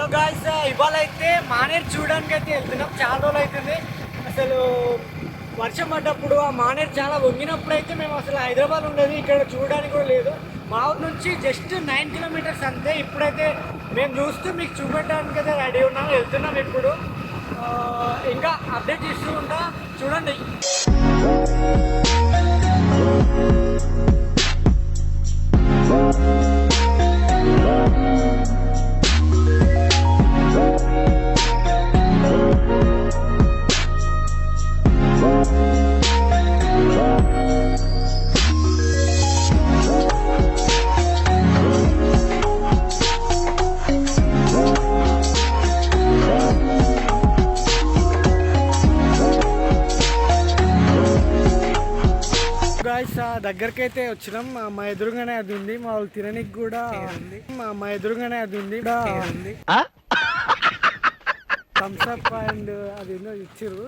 Hello guys, ఇవాళ అయితే మానేరు చూడడానికి అయితే వెళ్తున్నాం. చాలా రోజులు అవుతుంది. అసలు వర్షం పడ్డప్పుడు ఆ మానేరు చాలా వంగినప్పుడు అయితే మేము అసలు హైదరాబాద్ ఉండేది, ఇక్కడ చూడడానికి కూడా లేదు. మా ఊరు నుంచి జస్ట్ 9 కిలోమీటర్స్ అంతే. ఇప్పుడైతే మేము చూస్తూ మీకు చూపెట్టడానికి అయితే రెడీ ఉన్నాం, వెళ్తున్నాం ఇప్పుడు. ఇంకా అప్డేట్ ఇస్తూ ఉంటా, చూడండి. దగ్గరికి అయితే వచ్చినాం. మా ఎదురుగానే అది ఉంది, మా వాళ్ళు తిననికి కూడా ఉంది. మా ఎదురుగానే అది ఉంది థమ్స్ అప్ అండ్ అది ఏందో ఇచ్చిర్రు,